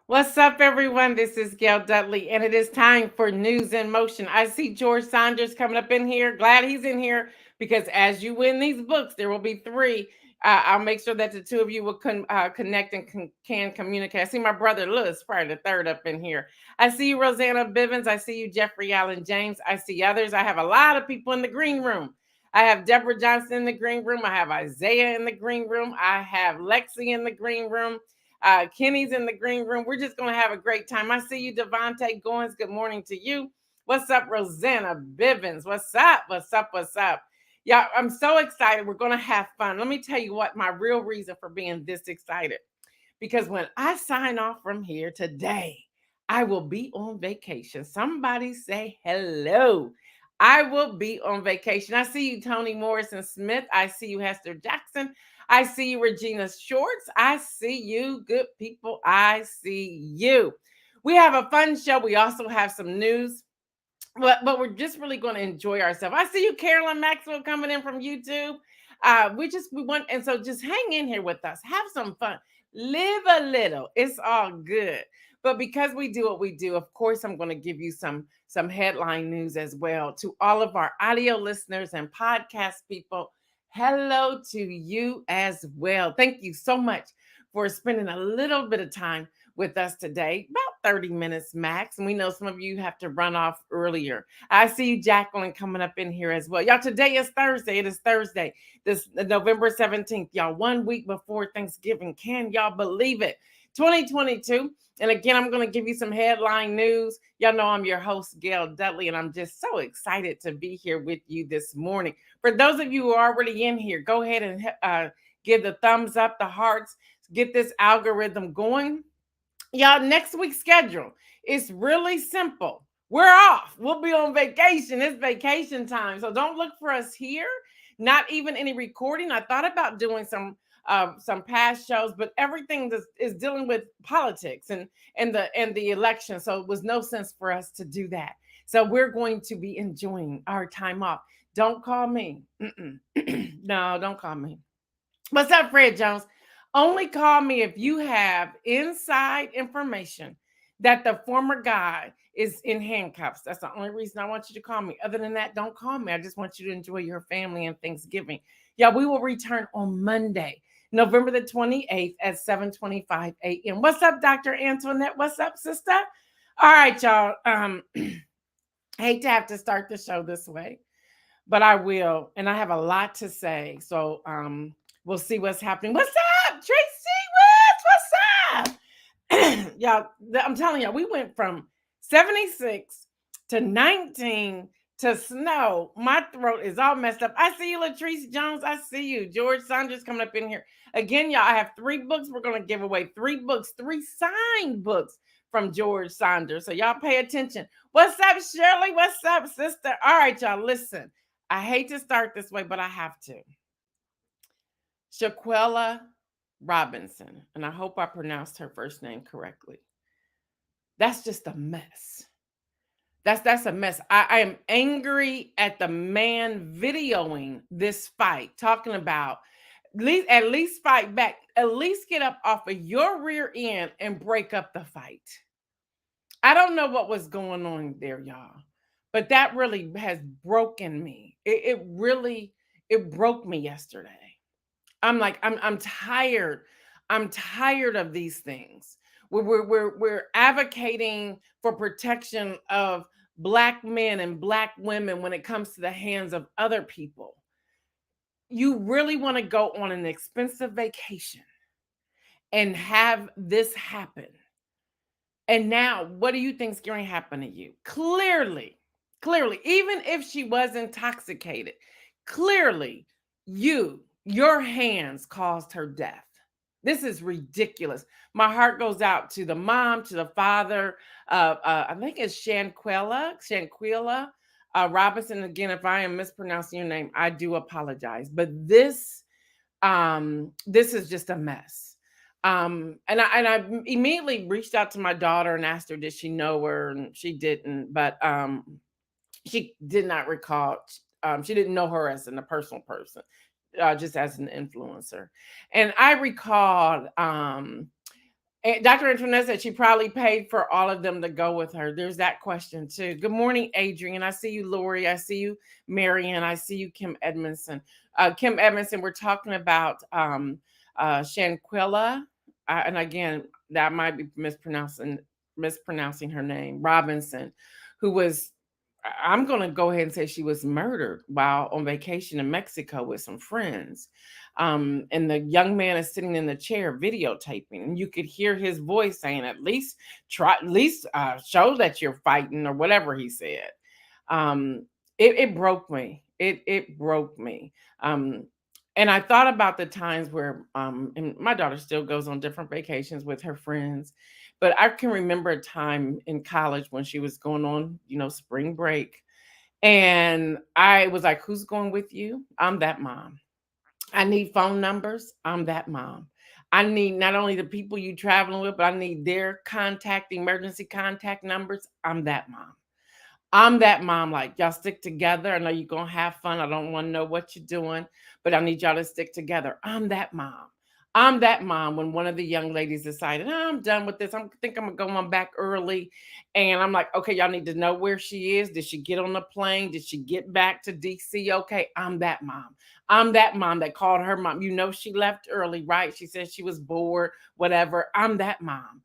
What's up, everyone? This is Gail Dudley, and it is time for News in Motion. I see George Saunders coming up in here. Glad he's in here because as you win these books, there will be three. I'll make sure that the two of you will connect and can communicate. I see my brother Lewis, probably the third up in here. I see you, Rosanna Bivens. I see you, Jeffrey Allen James. I see others. I have a lot of people in the green room. I have Deborah Johnson in the green room. I have Isaiah in the green room. I have Lexi in the green room. Kenny's in the green room. We're just going to have a great time. I see you, Devontae Goins. Good morning to you. What's up, Rosanna Bivens? What's up? What's up? What's up? Yeah, I'm so excited. We're going to have fun. Let me tell you what my real reason for being this excited. Because when I sign off from here today, I will be on vacation. Somebody say hello. I will be on vacation. I see you, Toni Morrison Smith. I see you, Hester Jackson. I see you, Regina Shorts. I see you, good people. I see you. We have a fun show. We also have some news, but we're just really going to enjoy ourselves. I see you, Carolyn Maxwell, coming in from YouTube. We want, and so just hang in here with us. Have some fun. Live a little. It's all good. But because we do what we do, of course, I'm going to give you some headline news as well to all of our audio listeners and podcast people. Hello to you as well. Thank you so much for spending a little bit of time with us today, about 30 minutes max. And we know some of you have to run off earlier. I see you, Jacqueline, coming up in here as well. Y'all, today is Thursday. It is Thursday, this November 17th. Y'all, 1 week before Thanksgiving. Can y'all believe it? 2022. And again, I'm going to give you some headline news. Y'all know I'm your host, Gail Dudley, and I'm just so excited to be here with you this morning. For those of you who are already in here, go ahead and give the thumbs up, the hearts, get this algorithm going. Y'all, next week's schedule is really simple. We're off. We'll be on vacation. It's vacation time. So don't look for us here. Not even any recording. I thought about doing some past shows, but everything is dealing with politics and the election. So it was no sense for us to do that. So we're going to be enjoying our time off. Don't call me. No, don't call me. What's up, Fred Jones? Only call me if you have inside information that the former guy is in handcuffs. That's the only reason I want you to call me. Other than that, don't call me. I just want you to enjoy your family and Thanksgiving. Yeah, we will return on Monday, November the 28th at 7:25 a.m. What's up, Dr. Antoinette? What's up, sister? All right, y'all. Hate to have to start the show this way, but I will. And I have a lot to say. So we'll see what's happening. What's up, Tracy Woods? What's up? Y'all, I'm telling y'all, we went from 76 to 19 to snow. My throat is all messed up. I see you, Latrice Jones. I see you. George Saunders coming up in here. Again, y'all, I have 3 books. We're going to give away 3 books, 3 signed books from George Saunders. So y'all pay attention. What's up, Shirley? What's up, sister? All right, y'all, listen. I hate to start this way, but I have to. Shaquella Robinson, and I hope I pronounced her first name correctly. That's just a mess. That's a mess. I am angry at the man videoing this fight, talking about at least fight back, at least get up off of your rear end and break up the fight. I don't know what was going on there, y'all, but that really has broken me. It broke me yesterday. I'm like, I'm tired. I'm tired of these things. We're advocating for protection of Black men and Black women when it comes to the hands of other people. You really want to go on an expensive vacation and have this happen. And now, what do you think's going to happen to you? Clearly, even if she was intoxicated, clearly, your hands caused her death. This is ridiculous. My heart goes out to the mom, to the father. I think it's Shanquilla Robinson. Again, if I am mispronouncing your name, I do apologize. But this is just a mess. And I immediately reached out to my daughter and asked her, did she know her? And she didn't, but she did not recall. She didn't know her as a personal person, just as an influencer. And I recalled And Dr. Antoinette said she probably paid for all of them to go with her. There's that question too. Good morning, Adrian. I see you, Lori. I see you, Marian. I see you, Kim Edmondson. Kim Edmondson, we're talking about Shanquilla. And again, that might be mispronouncing her name, Robinson, who was, I'm going to go ahead and say she was murdered while on vacation in Mexico with some friends. And the young man is sitting in the chair videotaping, and you could hear his voice saying, at least show that you're fighting, or whatever he said. It broke me. It broke me. And I thought about the times where, and my daughter still goes on different vacations with her friends, but I can remember a time in college when she was going on, spring break. And I was like, who's going with you? I'm that mom. I need phone numbers. I'm that mom. I need not only the people you traveling with, but I need their emergency contact numbers. I'm that mom. I'm that mom. Like, y'all stick together. I know you're going to have fun. I don't want to know what you're doing, but I need y'all to stick together. I'm that mom. I'm that mom. When one of the young ladies decided, I'm done with this, I think I'm going to go on back early. And I'm like, okay, y'all need to know where she is. Did she get on the plane? Did she get back to DC? Okay, I'm that mom. I'm that mom that called her mom. She left early, right? She said she was bored, whatever. I'm that mom.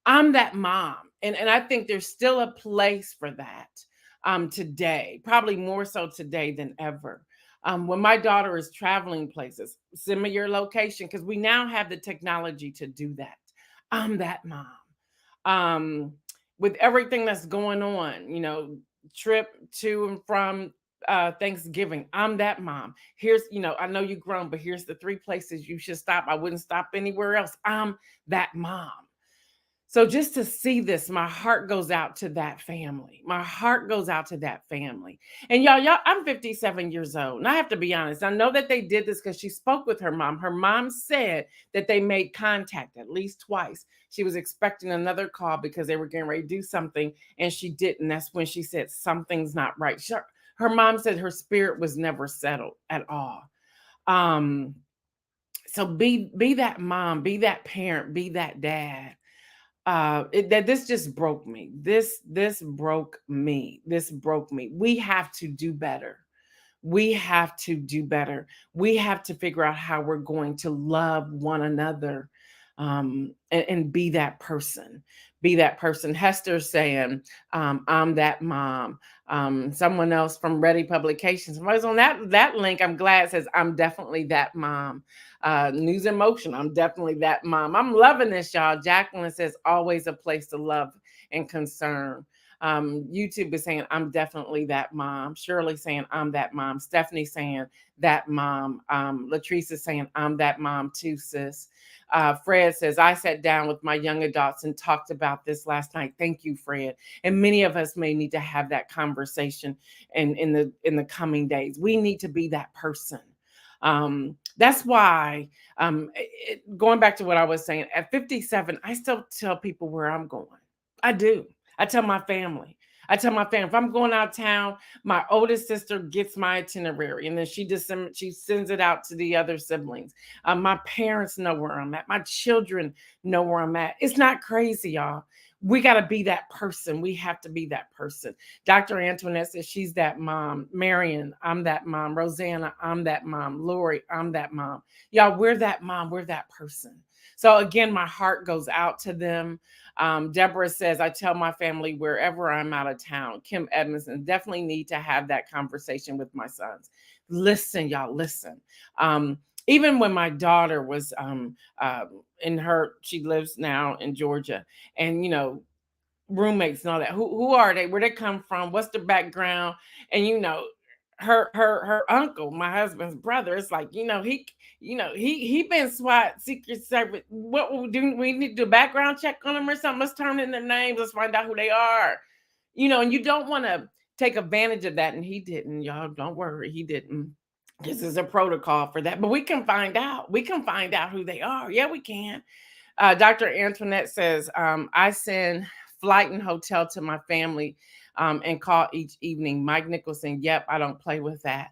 I'm that mom. And I think there's still a place for that today, probably more so today than ever. When my daughter is traveling places, send me your location, because we now have the technology to do that. I'm that mom. With everything that's going on, trip to and from Thanksgiving, I'm that mom. I know you've grown, but here's the 3 places you should stop. I wouldn't stop anywhere else. I'm that mom. So just to see this, my heart goes out to that family. My heart goes out to that family. And y'all, I'm 57 years old. And I have to be honest. I know that they did this because she spoke with her mom. Her mom said that they made contact at least twice. She was expecting another call because they were getting ready to do something, and she didn't. That's when she said, something's not right. Her mom said her spirit was never settled at all. So be that mom, be that parent, be that dad. This just broke me. This broke me. This broke me. We have to do better. We have to do better. We have to figure out how we're going to love one another, and be that person. Be that person. Hester saying, I'm that mom. Someone else from Ready Publications. Somebody's on that link. I'm glad it says, I'm definitely that mom. NewsInMotion. I'm definitely that mom. I'm loving this, y'all. Jacqueline says, always a place to love and concern. YouTube is saying, I'm definitely that mom. Shirley saying, I'm that mom. Stephanie saying, that mom. Latrice is saying, I'm that mom too, sis. Fred says, I sat down with my young adults and talked about this last night. Thank you, Fred. And many of us may need to have that conversation in the coming days. We need to be that person. That's why, going back to what I was saying, at 57, I still tell people where I'm going. I do. I tell my family. If I'm going out of town, my oldest sister gets my itinerary, and then she sends it out to the other siblings. My parents know where I'm at. My children know where I'm at. It's not crazy, y'all. We got to be that person. We have to be that person. Dr. Antoinette says she's that mom. Marion, I'm that mom. Rosanna, I'm that mom. Lori, I'm that mom. Y'all, we're that mom. We're that person. So again, my heart goes out to them. Deborah says, I tell my family wherever I'm out of town. Kim Edmondson, definitely need to have that conversation with my sons. Listen, y'all, listen. Even when my daughter was she lives now in Georgia, and roommates and all that. Who are they? Where they come from? What's their background? And her uncle, my husband's brother, it's like, he been SWAT, Secret Service. What do we need to do? A background check on them or something? Let's turn in their names. Let's find out who they are. And you don't want to take advantage of that. And he didn't, y'all. Don't worry, he didn't. This is a protocol for that. But we can find out. We can find out who they are. Yeah, we can. Dr. Antoinette says, I send flight and hotel to my family and call each evening. Mike Nicholson, yep, I don't play with that.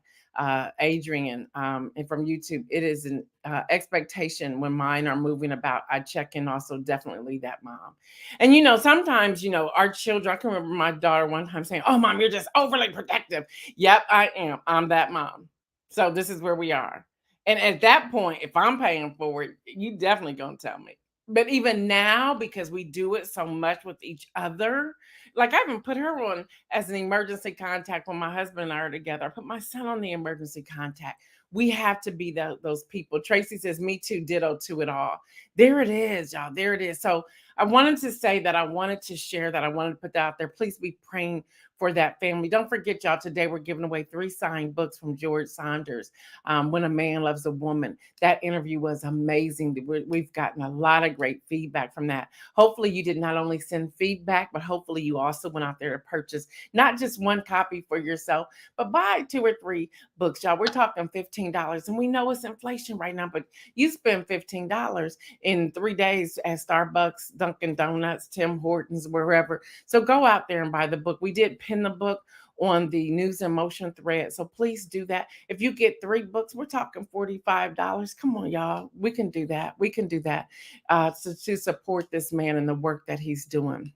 Adrian, and from YouTube. It is an expectation when mine are moving about. I check in also, definitely that mom. And sometimes, our children, I can remember my daughter one time saying, "Oh, mom, you're just overly protective." Yep, I am. I'm that mom. So this is where we are. And at that point, if I'm paying for it, you definitely gonna tell me. But even now, because we do it so much with each other, like I even put her on as an emergency contact when my husband and I are together. I put my son on the emergency contact. We have to be those people. Tracy says, "Me too, ditto to it all." There it is, y'all. There it is. So I wanted to say that, I wanted to share that, I wanted to put that out there. Please be praying for that family. Don't forget, y'all, today we're giving away 3 signed books from George Saunders, When a Man Loves a Woman. That interview was amazing. We've gotten a lot of great feedback from that. Hopefully you did not only send feedback, but hopefully you also went out there to purchase not just one copy for yourself, but buy 2 or 3 books, y'all. We're talking $15. And we know it's inflation right now, but you spend $15 in 3 days at Starbucks, Dunkin' Donuts, Tim Hortons, wherever. So go out there and buy the book. We did pin the book on the NewsInMotion thread. So please do that. If you get 3 books, we're talking $45. Come on, y'all. We can do that. We can do that to support this man and the work that he's doing.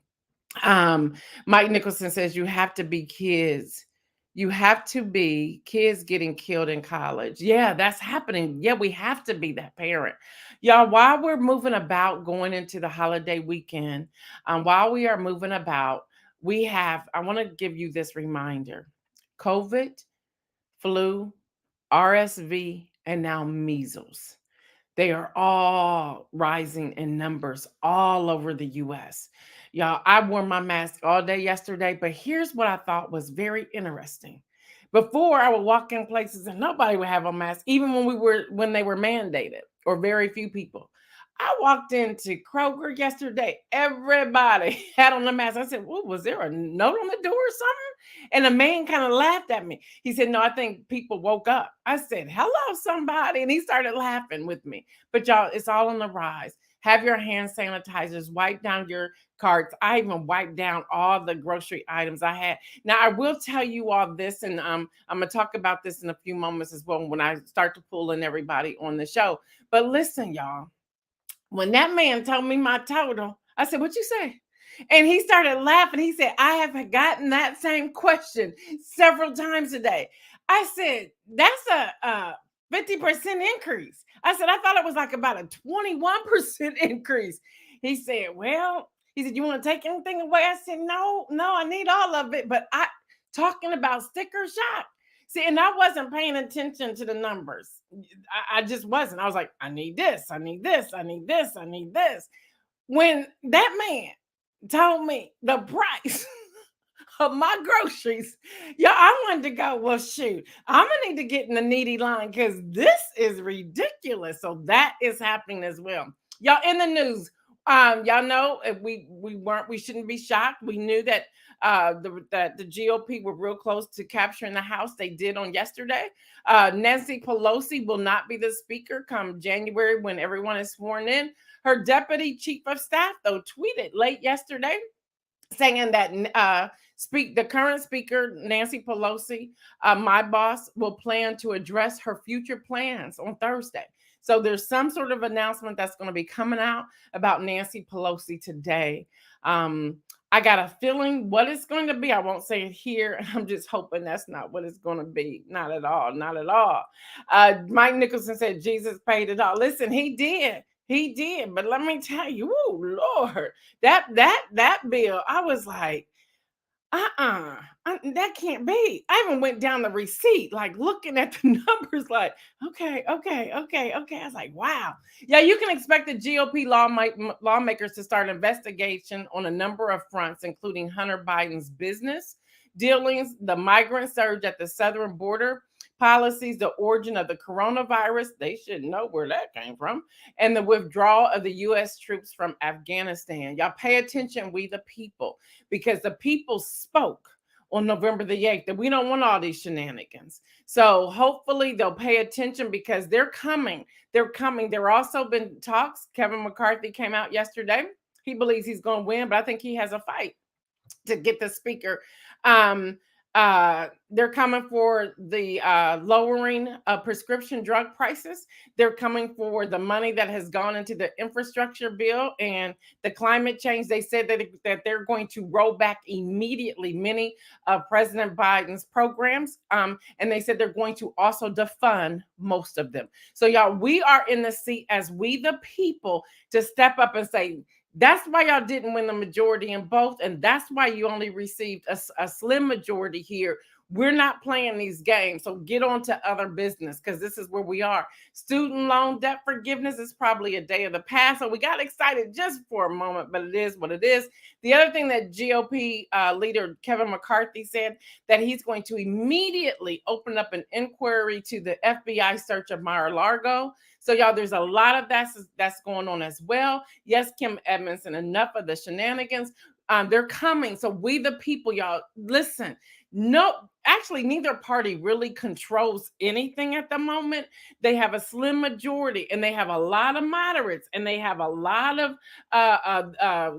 Mike Nicholson says you have to be kids. You have to be kids getting killed in college. Yeah, that's happening. Yeah, we have to be that parent. Y'all, while we're moving about going into the holiday weekend, while we are moving about, I want to give you this reminder: COVID, flu, RSV, and now measles. They are all rising in numbers all over the US. Y'all, I wore my mask all day yesterday, but here's what I thought was very interesting. Before, I would walk in places and nobody would have a mask, even when they were mandated, or very few people. I walked into Kroger yesterday. Everybody had on a mask. I said, "Well, was there a note on the door or something?" And the man kind of laughed at me. He said, "No, I think people woke up." I said, "Hello, somebody." And he started laughing with me. But y'all, it's all on the rise. Have your hand sanitizers, wipe down your carts. I even wiped down all the grocery items I had. Now, I will tell you all this, and I'm going to talk about this in a few moments as well when I start to pull in everybody on the show. But listen, y'all, when that man told me my total, I said, "What you say?" And he started laughing. He said, "I have gotten that same question several times today." I said, "That's a 50% increase." I said, "I thought it was like about a 21% increase." He said, "Well," he said, "You want to take anything away?" I said, "No, no, I need all of it." But talking about sticker shock. See, and I wasn't paying attention to the numbers. I just wasn't. I was like, "I need this, I need this, I need this, I need this." When that man told me the price of my groceries, y'all, I wanted to go, "Well, shoot, I'm gonna need to get in the needy line because this is ridiculous." So that is happening as well. Y'all, in the news, y'all know, we shouldn't be shocked. We knew that that the GOP were real close to capturing the House. They did on yesterday. Nancy Pelosi will not be the speaker come January when everyone is sworn in. Her deputy chief of staff, though, tweeted late yesterday saying that the current speaker, Nancy Pelosi, my boss, will plan to address her future plans on Thursday. So there's some sort of announcement that's going to be coming out about Nancy Pelosi today. I got a feeling what it's going to be. I won't say it here. I'm just hoping that's not what it's going to be. Not at all. Not at all. Mike Nicholson said Jesus paid it all. Listen, he did. He did. But let me tell you, oh Lord, that bill, I was like, that can't be. I even went down the receipt, like looking at the numbers, like, okay. I was like, wow. Yeah, you can expect the GOP lawmakers to start investigation on a number of fronts, including Hunter Biden's business dealings, the migrant surge at the southern border, policies, the origin of the coronavirus. They should know where that came from, and the withdrawal of the U.S. troops from Afghanistan. Y'all pay attention, we the people, because the people spoke on November the 8th that we don't want all these shenanigans. So hopefully they'll pay attention because they're coming. They're coming. There also been talks. Kevin McCarthy came out yesterday. He believes he's going to win, but I think he has a fight to get the speaker. They're coming for the lowering of prescription drug prices. They're coming for the money that has gone into the infrastructure bill and the climate change. They said that they're going to roll back immediately many of President Biden's programs. And they said they're going to also defund most of them. So, y'all, we are in the seat as we, the people, to step up and say, that's why y'all didn't win the majority in both. And that's why you only received a slim majority here. We're not playing these games. So get on to other business, because this is where we are. Student loan debt forgiveness is probably a day of the past. So we got excited just for a moment, but it is what it is. The other thing that GOP leader Kevin McCarthy said, that he's going to immediately open up an inquiry to the FBI search of Mar-a-Lago. So, y'all, there's a lot of that's going on as well. Yes, Kim Edmondson, enough of the shenanigans. They're coming. So we, the people, y'all, listen. No, actually, neither party really controls anything at the moment. They have a slim majority, and they have a lot of moderates, and they have a lot of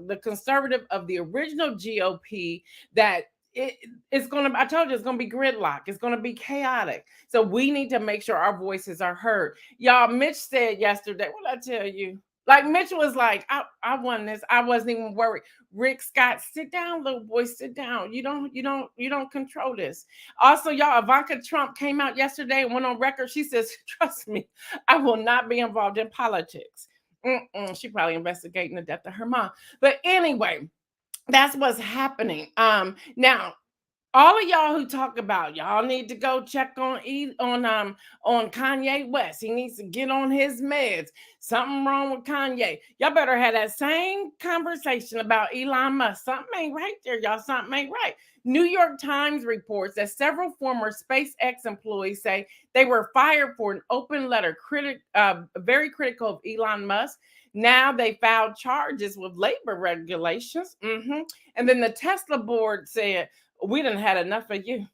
the conservative of the original GOP that it's going to, I told you, it's going to be gridlock. It's going to be chaotic. So we need to make sure our voices are heard. Y'all, Mitch said yesterday, what did I tell you? Like, Mitch was like, I won this. I wasn't even worried. Rick Scott, sit down, little boy, sit down. You don't control this. Also, y'all, Ivanka Trump came out yesterday and went on record. She says, trust me, I will not be involved in politics. She probably investigating the death of her mom. But anyway, that's what's happening. Now, all of y'all who talk about y'all need to go check on Kanye West. He needs to get on his meds. Something wrong with Kanye. Y'all better have that same conversation about Elon Musk. Something ain't right there, y'all. Something ain't right. New York Times reports that several former SpaceX employees say they were fired for an open letter very critical of Elon Musk. Now they filed charges with labor regulations. And then the Tesla board said, we done had enough of you.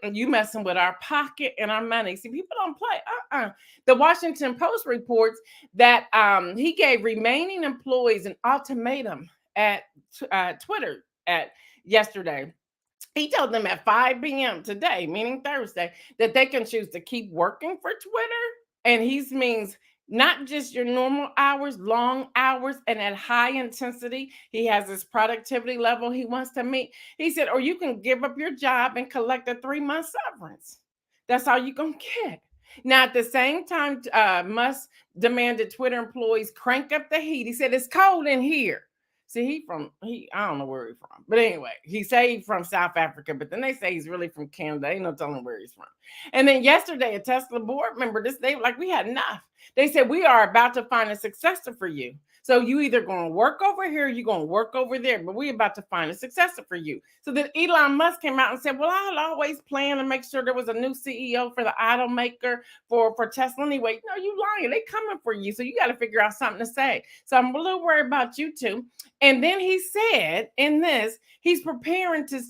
You messing with our pocket and our money. See, people don't play. The Washington Post reports that he gave remaining employees an ultimatum at Twitter yesterday. He told them at 5 p.m. today, meaning Thursday, that they can choose to keep working for Twitter. And he means not just your normal hours, long hours, and at high intensity. He has this productivity level he wants to meet. He said, or you can give up your job and collect a 3-month severance. That's all you're going to get. Now, at the same time, Musk demanded Twitter employees crank up the heat. He said, it's cold in here. See, I don't know where he's from. But anyway, he said he's from South Africa, but then they say he's really from Canada. Ain't no telling where he's from. And then yesterday, a Tesla board member, they were like, we had enough. They said, we are about to find a successor for you. So you either going to work over here, or you're going to work over there, but we're about to find a successor for you. So then Elon Musk came out and said, well, I had always planned to make sure there was a new CEO for the automaker for Tesla anyway. No, you lying. They coming for you. So you got to figure out something to say. So I'm a little worried about you too. And then he said in this, he's preparing to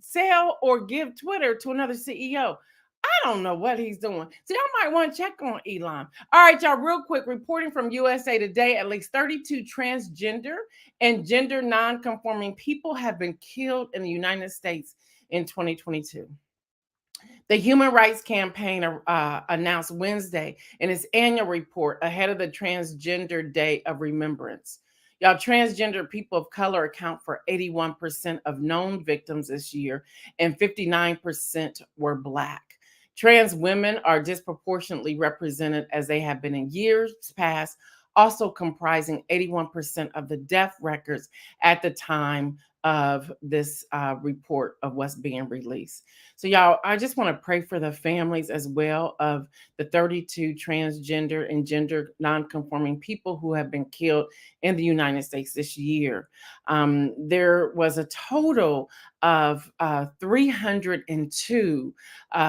sell or give Twitter to another CEO. I don't know what he's doing. So y'all might want to check on Elon. All right, y'all, real quick, reporting from USA Today, at least 32 transgender and gender non-conforming people have been killed in the United States in 2022. The Human Rights Campaign announced Wednesday in its annual report ahead of the Transgender Day of Remembrance. Y'all, transgender people of color account for 81% of known victims this year, and 59% were Black. Trans women are disproportionately represented as they have been in years past, also comprising 81% of the death records at the time of this report of what's being released. So y'all, I just want to pray for the families as well of the 32 transgender and gender non-conforming people who have been killed in the United States this year. There was a total of 302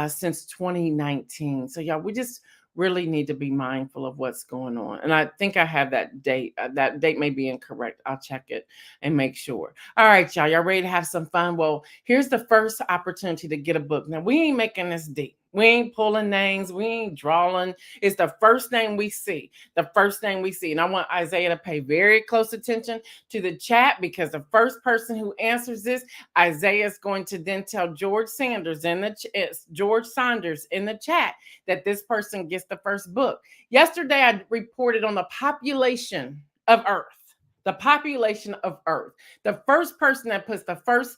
since 2019. So y'all, we just really need to be mindful of what's going on. And I think I have that date. That date may be incorrect. I'll check it and make sure. All right, y'all ready to have some fun? Well, here's the first opportunity to get a book. Now, we ain't making this deep. We ain't pulling names. We ain't drawing. It's the first name we see. The first name we see. And I want Isaiah to pay very close attention to the chat, because the first person who answers this, Isaiah is going to then tell George Sanders in the George Saunders in the chat that this person gets the first book. Yesterday, I reported on the population of Earth. The population of Earth. The first person that puts the first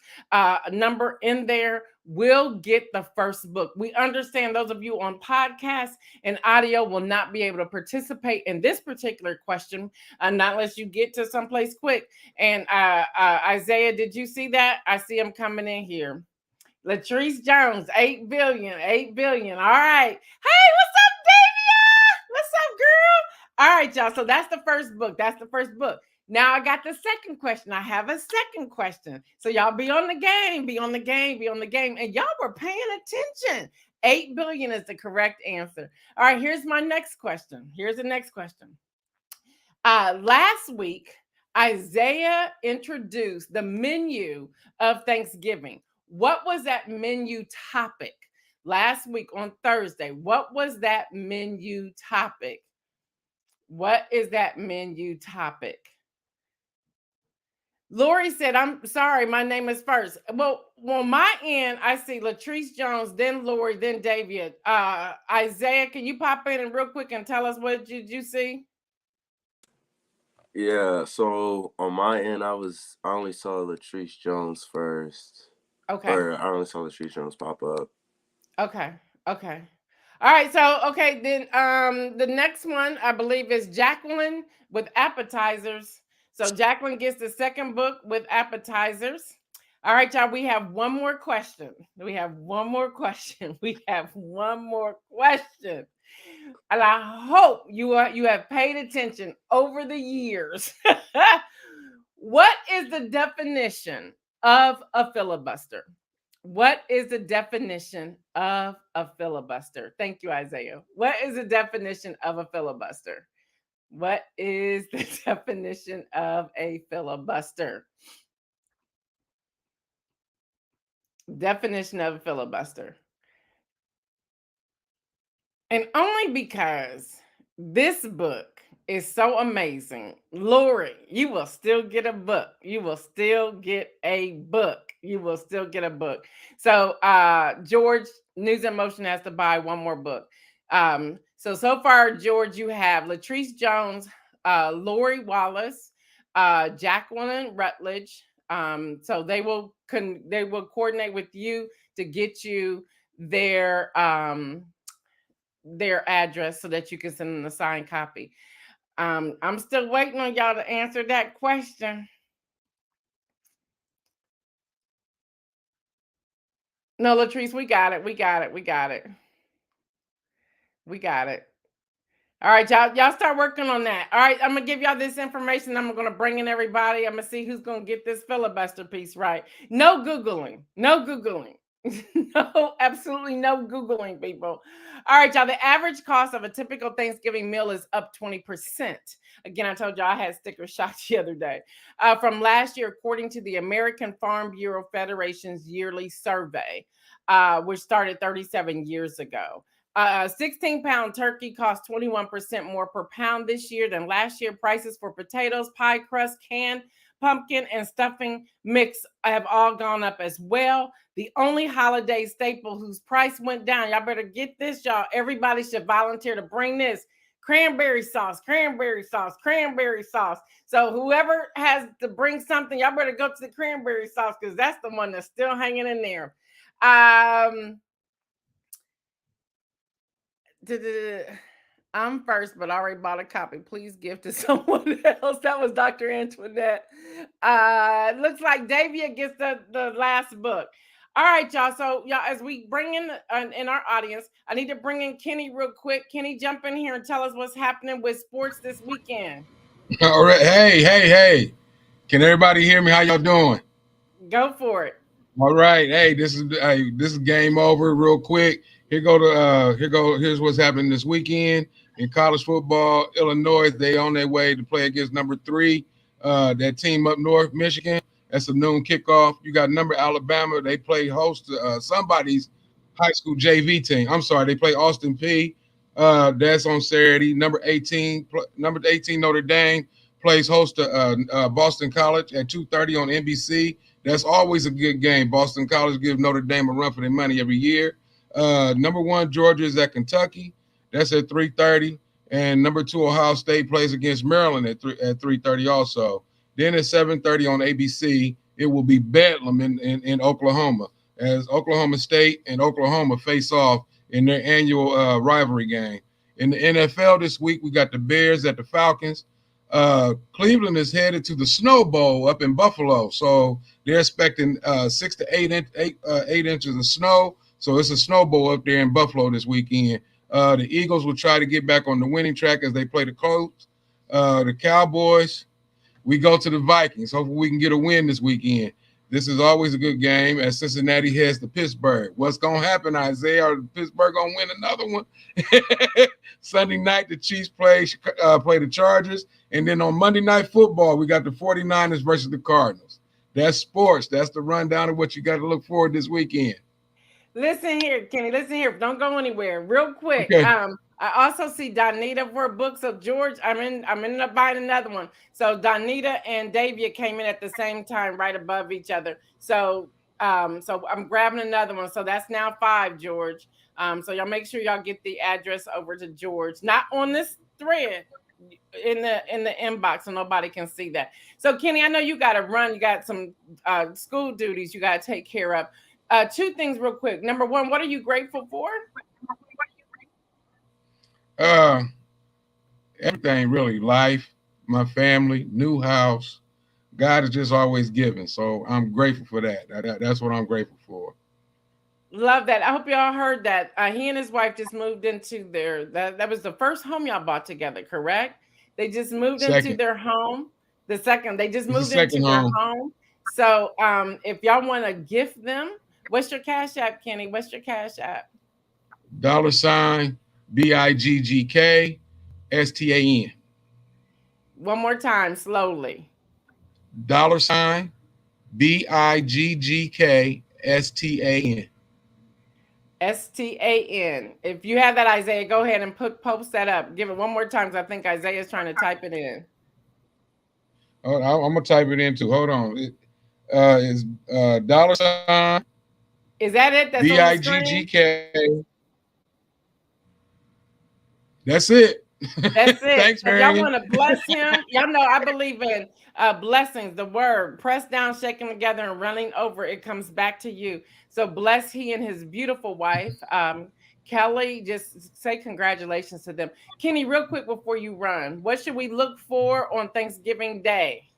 number in there will get the first book. We understand those of you on podcasts and audio will not be able to participate in this particular question, not unless you get to someplace quick. And Isaiah, did you see that? I see him coming in here. Latrice Jones, 8 billion, 8 billion. All right. Hey, what's up, Davia? What's up, girl? All right, y'all. So that's the first book. That's the first book. Now I got the second question. I have a second question. So y'all be on the game, be on the game, be on the game. And y'all were paying attention. 8 billion is the correct answer. All right, here's my next question. Here's the next question. Last week, Isaiah introduced the menu of Thanksgiving. What was that menu topic? Last week on Thursday, what was that menu topic? What is that menu topic? Lori said, I'm sorry, my name is first. Well, on my end, I see Latrice Jones, then Lori, then David. Isaiah, can you pop in and real quick and tell us what did you see? Yeah, so on my end, I only saw Latrice Jones first. Okay. Or I only saw Latrice Jones pop up. Okay. Okay. All right. So okay, then the next one I believe is Jacqueline with appetizers. So Jacqueline gets the second book with appetizers. All right, y'all. We have one more question. We have one more question. We have one more question. And I hope you have paid attention over the years. What is the definition of a filibuster? What is the definition of a filibuster? Thank you, Isaiah. What is the definition of a filibuster? What is the definition of a filibuster? Definition of a filibuster. And only because this book is so amazing, Lori, you will still get a book. You will still get a book. You will still get a book. So George, NewsInMotion has to buy one more book. So far, George, you have Latrice Jones, Lori Wallace, Jacqueline Rutledge. So they will coordinate with you to get you their address so that you can send them a signed copy. I'm still waiting on y'all to answer that question. No, Latrice, we got it. We got it. We got it. We got it. All right, y'all start working on that. All right, I'm gonna give y'all this information. I'm gonna bring in everybody. I'm gonna see who's gonna get this filibuster piece right. No Googling. No Googling. No, absolutely no Googling, people. All right, y'all. The average cost of a typical Thanksgiving meal is up 20%. Again, I told y'all I had sticker shock the other day. From last year, according to the American Farm Bureau Federation's yearly survey, which started 37 years ago. 16-pound turkey costs 21% more per pound this year than last year. Prices for potatoes, pie crust, canned pumpkin, and stuffing mix have all gone up as well. The only holiday staple whose price went down, y'all better get this, y'all. Everybody should volunteer to bring this. Cranberry sauce, cranberry sauce, cranberry sauce. So whoever has to bring something, y'all better go to the cranberry sauce because that's the one that's still hanging in there. I'm first, but I already bought a copy. Please give to someone else. That was Dr. Antoinette. Looks like Davia gets the last book. All right, y'all. So, y'all, as we bring in our audience, I need to bring in Kenny real quick. Kenny, jump in here and tell us what's happening with sports this weekend. All right. Hey. Can everybody hear me? How y'all doing? Go for it. All right. Hey, this is game over real quick. Here's what's happening this weekend in college football. Illinois, they on their way to play against number 3, that team up north, Michigan. That's a noon kickoff. You got number Alabama. They play host to somebody's high school JV team. I'm sorry, they play Austin P. That's on Saturday. Number 18 Notre Dame plays host to Boston College at 2:30 on NBC. That's always a good game. Boston College gives Notre Dame a run for their money every year. Number 1 Georgia is at Kentucky. That's at 3:30. And number 2 Ohio State plays against Maryland at 3:30 also. Then at 7:30 on ABC, it will be Bedlam in Oklahoma as Oklahoma State and Oklahoma face off in their annual rivalry game. In the NFL this week, we got the Bears at the Falcons. Cleveland is headed to the Snow Bowl up in Buffalo, so they're expecting 6 to 8 inches of snow. So it's a Snow Bowl up there in Buffalo this weekend. The Eagles will try to get back on the winning track as they play the Colts. The Cowboys, we go to the Vikings. Hopefully we can get a win this weekend. This is always a good game as Cincinnati heads to Pittsburgh. What's going to happen, Isaiah? Are Pittsburgh going to win another one? Sunday night, the Chiefs play the Chargers. And then on Monday Night Football, we got the 49ers versus the Cardinals. That's sports. That's the rundown of what you got to look forward this weekend. Listen here, Kenny. Listen here. Don't go anywhere. Real quick. Okay. I also see Donita for a book. So George, I'm ended up buying another one. So Donita and Davia came in at the same time, right above each other. So so I'm grabbing another one. So that's now 5, George. So y'all make sure y'all get the address over to George, not on this thread, in the inbox, so nobody can see that. So Kenny, I know you got to run. You got some school duties you got to take care of. 2 things real quick. Number 1, what are you grateful for? Everything really. Life, my family, new house. God is just always giving. So I'm grateful for that. That's what I'm grateful for. Love that. I hope y'all heard that. He and his wife just moved into that was the first home y'all bought together, correct? They just moved into their home. They just moved into their home. So if y'all want to gift them, what's your Cash App, Kenny? What's your Cash App? $BIGGKSTAN. One more time, slowly. $BIGGKSTAN. STAN. If you have that, Isaiah, go ahead and post that up. Give it one more time because I think Isaiah's trying to type it in. Oh, I'm gonna type it in too. Hold on. Is $. Is that it? That's BIGGK. That's it. That's it. Thanks, so Marion. y'all want to bless him? Y'all know I believe in blessings. The word pressed down, shaken together, and running over. It comes back to you. So bless he and his beautiful wife, Kelly. Just say congratulations to them. Kenny, real quick before you run, what should we look for on Thanksgiving Day?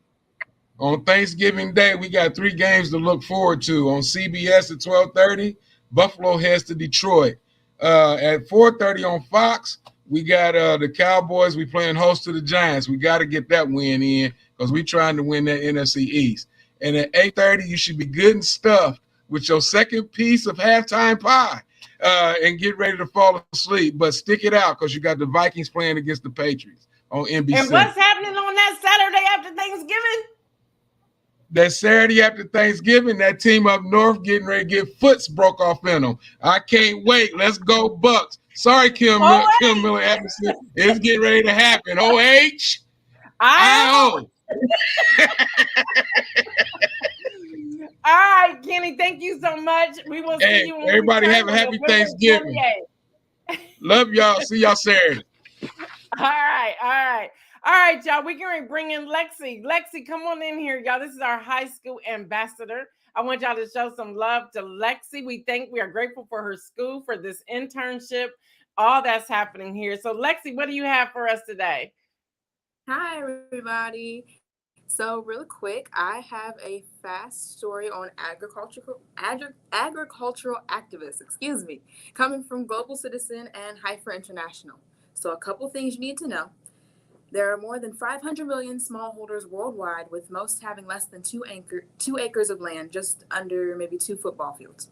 On Thanksgiving Day, we got 3 games to look forward to. On CBS at 12:30, Buffalo heads to Detroit. At 4:30 on Fox, we got the Cowboys. We playing host to the Giants. We got to get that win in because we trying to win that NFC East. And at 8:30, you should be good and stuffed with your second piece of halftime pie and get ready to fall asleep. But stick it out because you got the Vikings playing against the Patriots on NBC. And what's happening on that Saturday after Thanksgiving? That Saturday after Thanksgiving, that team up north getting ready to get foots broke off in them. I can't wait. Let's go Bucks. Sorry, Kim Miller. It's getting ready to happen. OH. All right, Kenny, thank you so much. We will see you. Everybody have a happy Thanksgiving. Love y'all. See y'all Saturday. All right, y'all. We're going to bring in Lexi. Lexi, come on in here, y'all. This is our high school ambassador. I want y'all to show some love to Lexi. We are grateful for her school, for this internship, all that's happening here. So, Lexi, what do you have for us today? Hi, everybody. So real quick, I have a fast story on agricultural activists, coming from Global Citizen and Heifer International. So a couple things you need to know. There are more than 500 million smallholders worldwide, with most having less than 2 acres of land, just under maybe 2 football fields.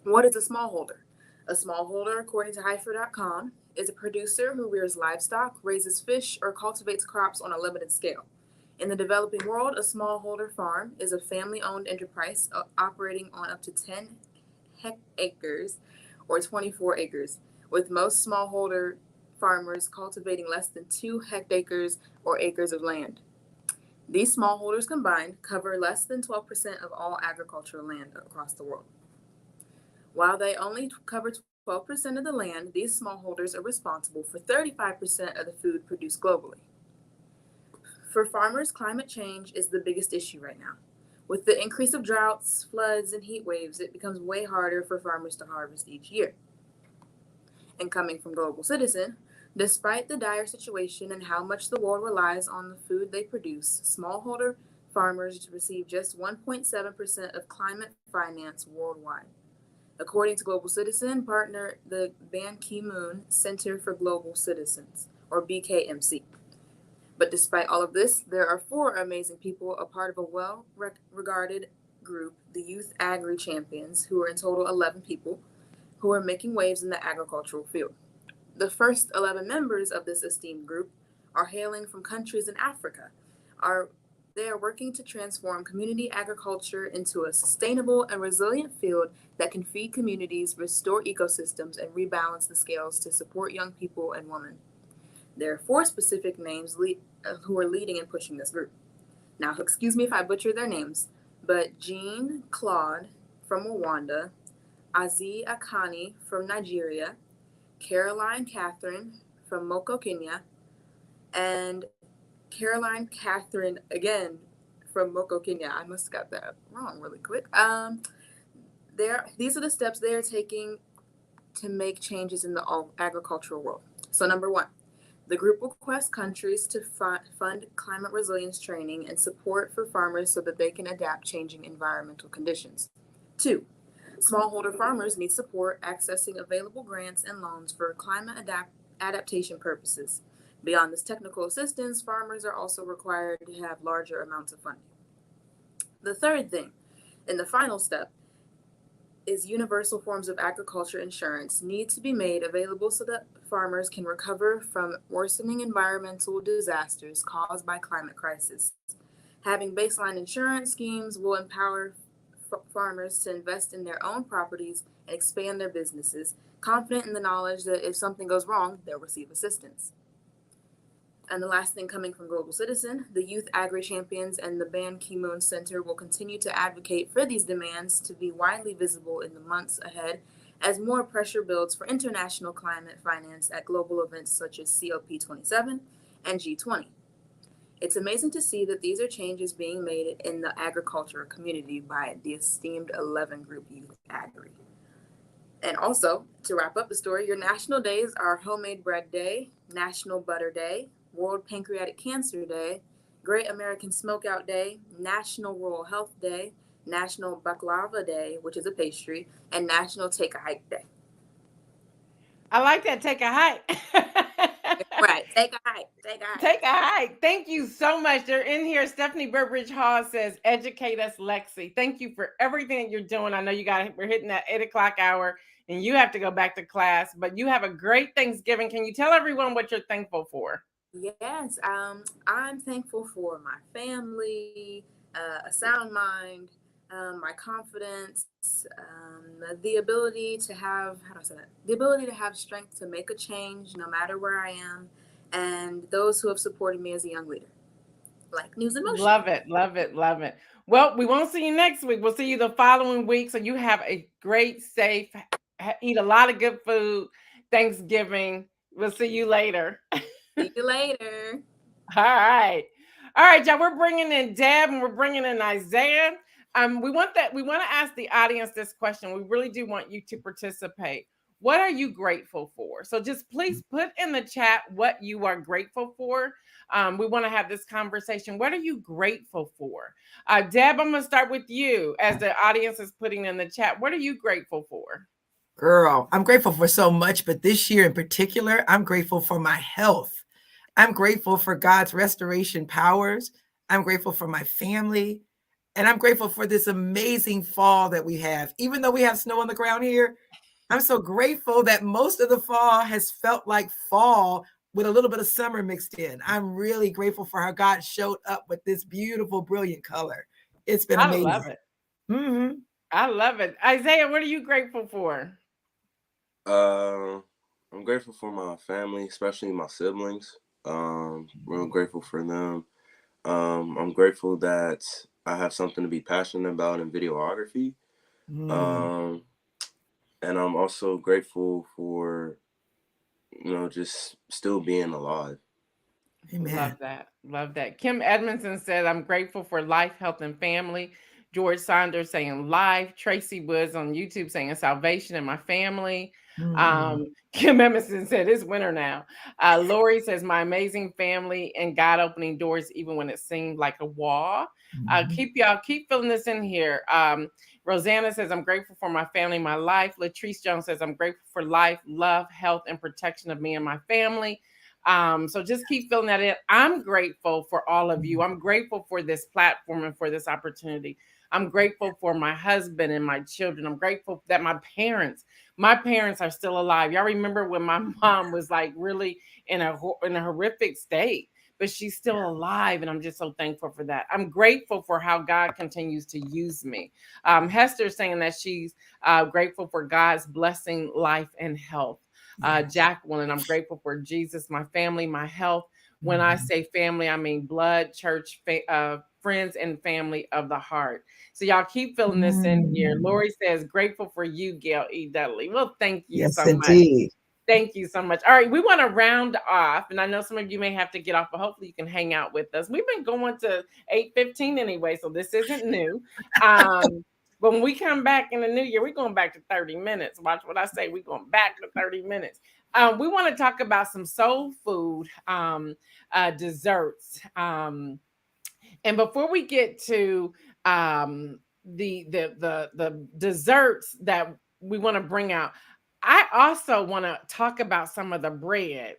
What is a smallholder? A smallholder, according to heifer.com, is a producer who rears livestock, raises fish, or cultivates crops on a limited scale. In the developing world, a smallholder farm is a family-owned enterprise operating on up to 10 hectares, or 24 acres, with most smallholder farmers cultivating less than 2 hectares or acres of land. These smallholders combined cover less than 12% of all agricultural land across the world. While they only cover 12% of the land, these smallholders are responsible for 35% of the food produced globally. For farmers, climate change is the biggest issue right now. With the increase of droughts, floods, and heat waves, it becomes way harder for farmers to harvest each year. And coming from Global Citizen, despite the dire situation and how much the world relies on the food they produce, smallholder farmers receive just 1.7% of climate finance worldwide. According to Global Citizen partner, the Ban Ki-moon Center for Global Citizens, or BKMC. But despite all of this, there are 4 amazing people, a part of a well-regarded group, the Youth Agri Champions, who are in total 11 people, who are making waves in the agricultural field. The first 11 members of this esteemed group are hailing from countries in Africa. They are working to transform community agriculture into a sustainable and resilient field that can feed communities, restore ecosystems, and rebalance the scales to support young people and women. There are 4 specific names who are leading and pushing this group. Now, excuse me if I butcher their names, but Jean Claude from Rwanda, Azi Akani from Nigeria, Caroline Catherine from Moko, Kenya, and Caroline Catherine again from Moko, Kenya. I must have got that wrong really quick. These are the steps they are taking to make changes in the agricultural world. So number 1, the group requests countries to fund climate resilience training and support for farmers so that they can adapt changing environmental conditions. 2, smallholder farmers need support accessing available grants and loans for climate adaptation purposes. Beyond this technical assistance, farmers are also required to have larger amounts of funding. The third thing, and the final step, is universal forms of agriculture insurance need to be made available so that farmers can recover from worsening environmental disasters caused by climate crisis. Having baseline insurance schemes will empower farmers to invest in their own properties and expand their businesses, confident in the knowledge that if something goes wrong, they'll receive assistance. And the last thing coming from Global Citizen, the Youth Agri Champions and the Ban Ki-moon Center will continue to advocate for these demands to be widely visible in the months ahead as more pressure builds for international climate finance at global events such as COP27 and G20. It's amazing to see that these are changes being made in the agricultural community by the esteemed 11 group Youth Agri. And also, to wrap up the story, your national days are Homemade Bread Day, National Butter Day, World Pancreatic Cancer Day, Great American Smokeout Day, National Rural Health Day, National Baklava Day, which is a pastry, and National Take a Hike Day. I like that. Take a hike. Right. Take a hike. Take a hike. Take a hike. Thank you so much. They're in here. Stephanie Burbridge Hall says, educate us, Lexi. Thank you for everything that you're doing. I know we're hitting that 8 o'clock hour and you have to go back to class, but you have a great Thanksgiving. Can you tell everyone what you're thankful for? Yes, I'm thankful for my family, a sound mind, my confidence, the ability to have, the ability to have strength to make a change no matter where I am, and those who have supported me as a young leader, like NewsInMotion. Love it, love it, love it. Well, we won't see you next week. We'll see you the following week. So you have a great, safe, eat a lot of good food, Thanksgiving. We'll see you later. See you later. All right. All right, y'all. We're bringing in Deb and we're bringing in Isaiah. We want to ask the audience this question. We really do want you to participate. What are you grateful for? So just please put in the chat what you are grateful for. We want to have this conversation. What are you grateful for? Deb, I'm going to start with you as the audience is putting in the chat. What are you grateful for? Girl, I'm grateful for so much, but this year in particular, I'm grateful for my health. I'm grateful for God's restoration powers. I'm grateful for my family. And I'm grateful for this amazing fall that we have. Even though we have snow on the ground here, I'm so grateful that most of the fall has felt like fall with a little bit of summer mixed in. I'm really grateful for how God showed up with this beautiful, brilliant color. It's been amazing. I love it. Mm-hmm. I love it. Isaiah, what are you grateful for? I'm grateful for my family, especially my siblings. Real grateful for them. I'm grateful that I have something to be passionate about in videography. Um, and I'm also grateful for, just still being alive. Amen. Love that. Love that. Kim Edmondson said, I'm grateful for life, health, and family. George Saunders saying life. Tracy Woods on YouTube saying salvation in my family. Kim Edmondson said it's winter now. Lori says my amazing family and God opening doors even when it seemed like a wall. Keep filling this in here. Rosanna says I'm grateful for my family, my life. Latrice Jones says I'm grateful for life, love, health, and protection of me and my family. So just keep filling that in. I'm grateful for all of you. I'm grateful for this platform and for this opportunity. I'm grateful for my husband and my children. I'm grateful that my parents are still alive. Y'all remember when my mom was like really in a horrific state, but she's still alive. And I'm just so thankful for that. I'm grateful for how God continues to use me. Hester's saying that she's grateful for God's blessing, life, and health. Jacqueline, I'm grateful for Jesus, my family, my health. When I say family, I mean blood, church, friends, and family of the heart. So y'all keep filling this in here. Lori says, grateful for you, Gail E. Dudley. Well, thank you Yes, so indeed. much. Thank you so much. All right, we want to round off, and I know some of you may have to get off, but hopefully you can hang out with us. We've been going to 8:15 anyway, so this isn't new. But when we come back in the new year, we're going back to 30 minutes. Watch what I say. We're going back to 30 minutes. We want to talk about some soul food desserts. And before we get to the desserts that we want to bring out, I also want to talk about some of the bread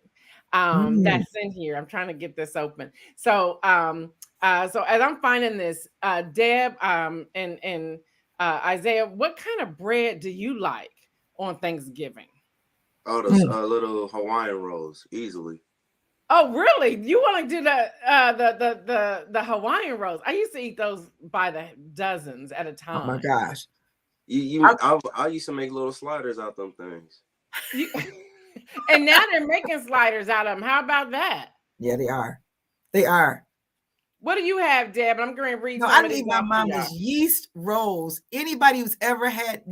that's in here. I'm trying to get this open. So as I'm finding this, Deb and Isaiah, what kind of bread do you like on Thanksgiving? Oh, those little Hawaiian rolls, easily. Oh, really? You want to do the Hawaiian rolls? I used to eat those by the dozens at a time. Oh my gosh! I used to make little sliders out them things. And now they're making sliders out of them. How about that? Yeah, they are. They are. What do you have, Deb? I'm going to read. No, I need my mama's yeast rolls. Anybody who's ever had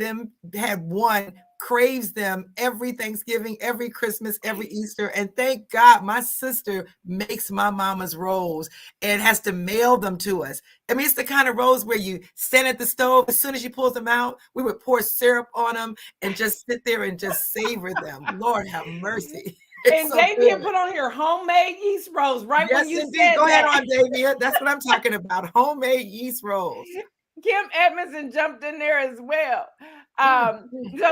one craves them every Thanksgiving, every Christmas, every Easter. And thank God my sister makes my mama's rolls and has to mail them to us. I mean, it's the kind of rolls where you stand at the stove. As soon as you pull them out, we would pour syrup on them and just sit there and just savor them. Lord have mercy. And so Davia put on here homemade yeast rolls, right? Yes, when you indeed. said Go ahead that. on, Davia. That's what I'm talking about. Homemade yeast rolls. Kim Edmondson jumped in there as well. So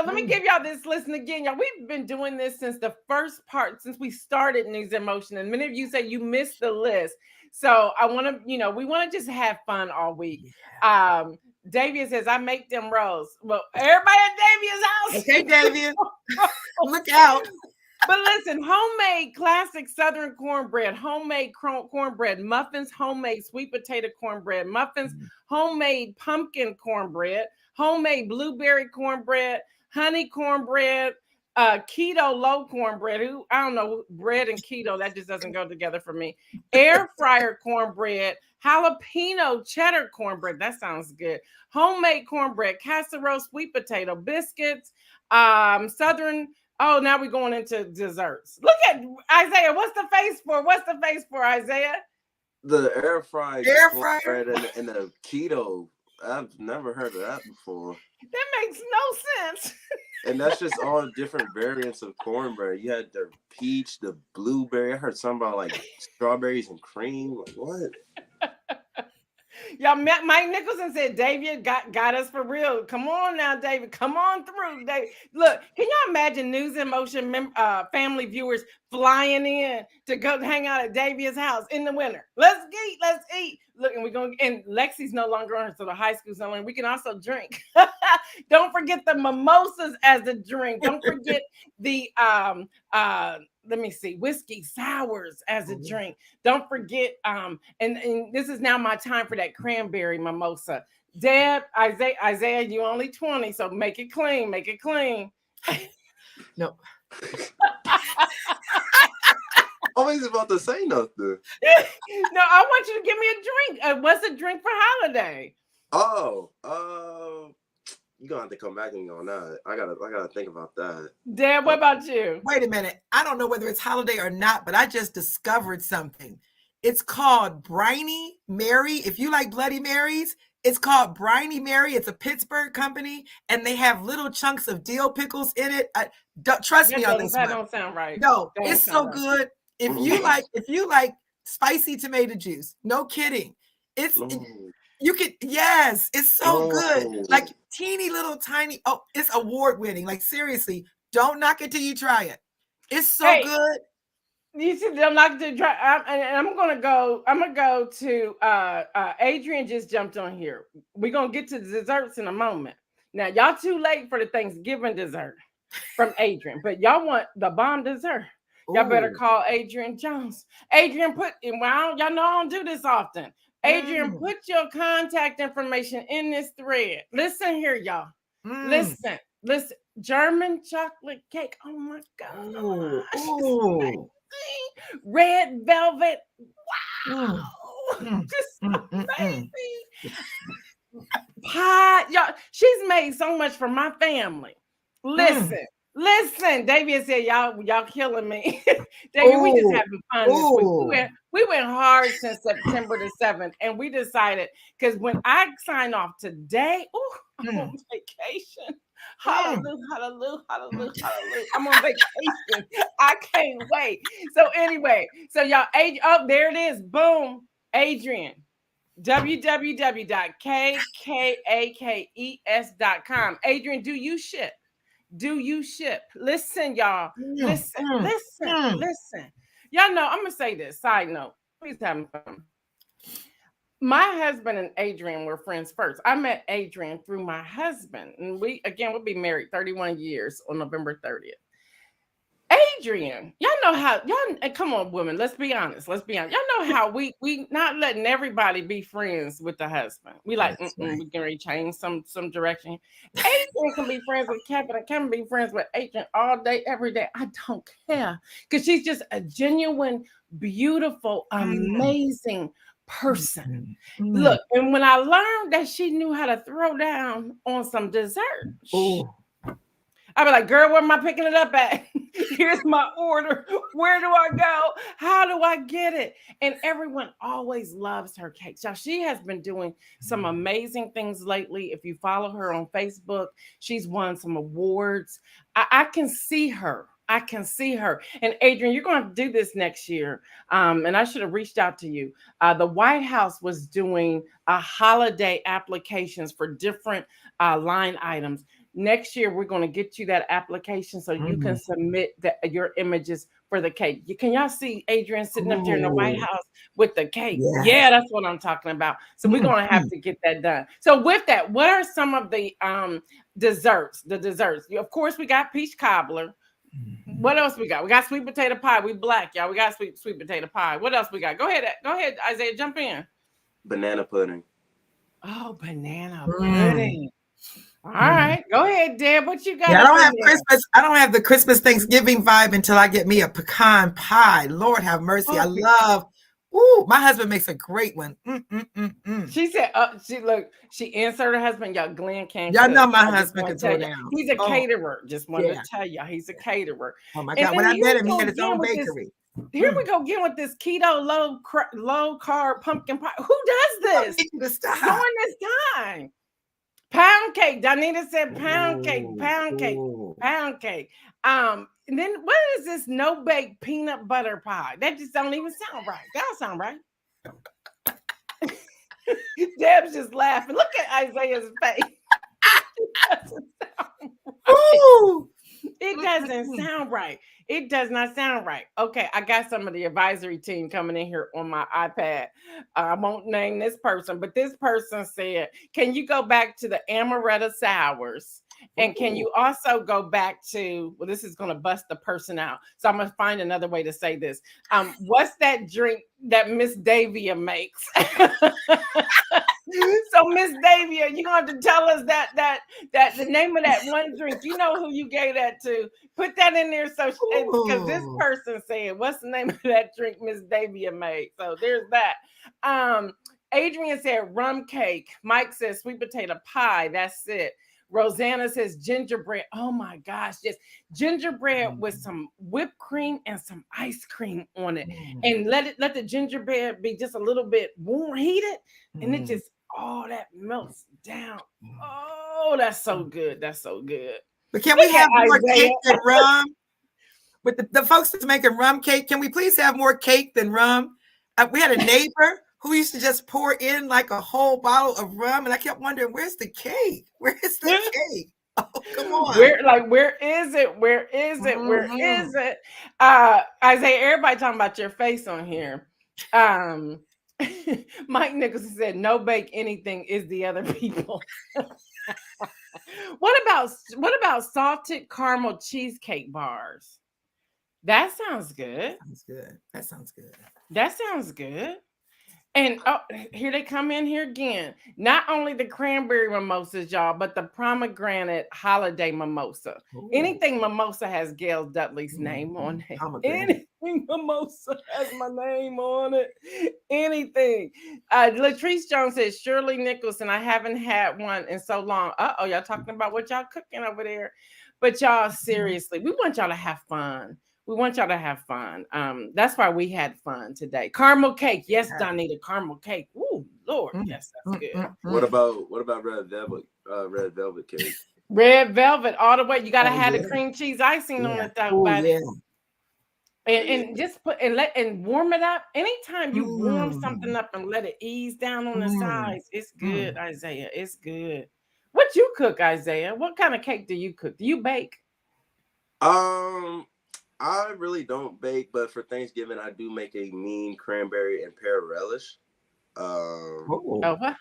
let me give y'all this listen again. Y'all, we've been doing this since the first part, since we started News in Motion. And many of you say you missed the list. So I want to, we want to just have fun all week. Davia says, I make them rolls. Well, everybody at Davia's house. Okay, Davia. Look out. But listen, homemade classic Southern cornbread, homemade cornbread muffins, homemade sweet potato cornbread muffins, homemade pumpkin cornbread, homemade blueberry cornbread, honey cornbread, keto low cornbread. I don't know, bread and keto, that just doesn't go together for me. Air fryer cornbread, jalapeno cheddar cornbread. That sounds good. Homemade cornbread, casserole, sweet potato biscuits, Southern. Oh, now we're going into desserts. Look at Isaiah. What's the face for? What's the face for, Isaiah? The air fryer and the keto. I've never heard of that before. That makes no sense. And that's just all different variants of cornbread. You had the peach, the blueberry. I heard something about like strawberries and cream. Like what? Y'all, Mike Nicholson said, David got us for real. Come on now, David. Come on through, David. Look, can y'all imagine News in Motion family viewers flying in to go hang out at Davia's house in the winter? Let's eat. Look, and we're going, and Lexi's no longer on her, so the high school's no longer. We can also drink. Don't forget the mimosas as a drink. Don't forget the let me see, whiskey sours as a drink. Don't forget, and this is now my time for that cranberry mimosa. Deb, Isaiah, you only 20, so make it clean, make it clean. No. Always about to say nothing. No, I want you to give me a drink. What's a drink for holiday? Oh, you're gonna have to come back to me on that. I gotta think about that. Deb, what about you? Wait a minute. I don't know whether it's holiday or not, but I just discovered something. It's called Briny Mary. If you like Bloody Marys, it's called Briny Mary. It's a Pittsburgh company, and they have little chunks of dill pickles in it. Trust me on this That one. don't sound right. No, That it's don't so sound right. good. If you like spicy tomato juice, no kidding. Yes, it's so good. Like teeny little tiny. Oh, it's award winning. Like seriously, don't knock it till you try it. It's so good. You see, I'm not to try. I'm gonna go to Adrian just jumped on here. We're gonna get to the desserts in a moment. Now, y'all too late for the Thanksgiving dessert from Adrian, but y'all want the bomb dessert. Y'all better call Adrian Jones. Adrian, y'all know I don't do this often. Adrian, put your contact information in this thread. Listen here, y'all. Listen. German chocolate cake. Oh my gosh. Red velvet. Wow. Just amazing. Pie. Y'all, she's made so much for my family. Listen, David said, y'all killing me. David, we just having fun this week. We went hard since September the 7th, and we decided, because when I sign off today, I'm on vacation. Hallelujah, hallelujah, hallelujah, hallelujah. I'm on vacation. I can't wait. So anyway, so y'all, there it is. Boom. Adrian. www.kkakes.com. Adrian, do you ship? Do you ship? Listen, y'all. Listen. Y'all know, I'm going to say this. Side note. Please having fun. My husband and Adrian were friends first. I met Adrian through my husband. And we'll be married 31 years on November 30th. Adrian, y'all know how, come on, women, let's be honest. Y'all know how we not letting everybody be friends with the husband. We like, we can really change some direction. Adrian can be friends with Kevin, and Kevin be friends with Adrian all day, every day. I don't care, because she's just a genuine, beautiful, amazing person. Look, and when I learned that she knew how to throw down on some dessert, I'd be like, girl, where am I picking it up at? Here's my order. Where do I go? How do I get it? And everyone always loves her cakes. Y'all, she has been doing some amazing things lately. If you follow her on Facebook, she's won some awards. I can see her. And Adrian, you're going to do this next year. And I should have reached out to you. The White House was doing holiday applications for different line items. Next year, we're going to get you that application so you can submit your images for the cake. Can y'all see Adrian sitting up there in the White House with the cake? Yes. Yeah, that's what I'm talking about. So we're going to have to get that done. So with that, what are some of the desserts? The desserts. Of course, we got peach cobbler. What else we got? We got sweet potato pie. We black, y'all. We got sweet potato pie. What else we got? Go ahead, Isaiah, jump in. Banana pudding. Oh, banana pudding. All right, go ahead, Deb. What you got? Yeah, I don't have the Christmas Thanksgiving vibe until I get me a pecan pie. Lord have mercy. I love. My husband makes a great one. She said, she answered her husband. Y'all, Glenn can't. Y'all know my husband can throw down. He's a caterer. Just wanted to tell y'all, he's a caterer. Oh my God! When I met him, he had his own bakery. Here we go again with this keto low carb pumpkin pie. Who does this during this time? Pound cake. Danita said pound cake. And then what is this no bake peanut butter pie? That just don't even sound right. That don't sound right. Deb's just laughing. Look at Isaiah's face. It doesn't sound right. It does not sound right. Okay, I got some of the advisory team coming in here on my iPad. I won't name this person, but this person said, can you go back to the amaretto sours And can you also go back to, well, this is going to bust the person out. So I'm going to find another way to say this. What's that drink that Miss Davia makes? So Miss Davia, you're going to have to tell us that the name of that one drink. You know who you gave that to. Put that in there, so because this person said, "What's the name of that drink Miss Davia made?" So there's that. Adrian said rum cake. Mike says sweet potato pie. That's it. Rosanna says gingerbread. Oh my gosh, yes, gingerbread with some whipped cream and some ice cream on it, and let the gingerbread be just a little bit warm heated, and it just that melts down. Oh, that's so good. That's so good. But can we have more cake than rum? With the folks that's making rum cake, can we please have more cake than rum? We had a neighbor who used to just pour in like a whole bottle of rum, and I kept wondering, where's the cake? Where is the cake? Oh, come on. Where is it? Where is it? Where is it? Isaiah, everybody talking about your face on here. Mike Nicholson said, no bake anything is the other people. What about salted caramel cheesecake bars? That sounds good. That sounds good. That sounds good. And here they come in here again. Not only the cranberry mimosas, y'all, but the pomegranate holiday mimosa. Ooh. Anything mimosa has Gail Dudley's name on it. Anything mimosa has my name on it. Anything. Latrice Jones says, Shirley Nicholson, I haven't had one in so long. Y'all talking about what y'all cooking over there. But y'all, seriously, we want y'all to have fun. We want y'all to have fun. That's why we had fun today. Caramel cake. Yes, Donita, caramel cake. Ooh, Lord. Yes, that's good. What about red velvet cake? Red velvet all the way. You gotta have the cream cheese icing on it though, buddy. And just put and warm it up. Anytime you warm something up and let it ease down on the sides, it's good, Isaiah. It's good. What you cook, Isaiah? What kind of cake do you cook? Do you bake? I really don't bake, but for Thanksgiving, I do make a mean cranberry and pear relish. What?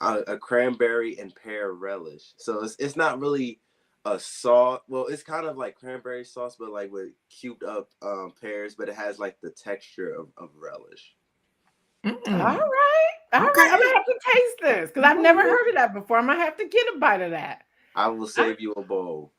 A cranberry and pear relish. So it's not really a sauce. Well, it's kind of like cranberry sauce, but like with cubed up pears, but it has like the texture of relish. All right. I'm gonna have to taste this because I've never heard of that before. I'm gonna have to get a bite of that. I will save you a bowl.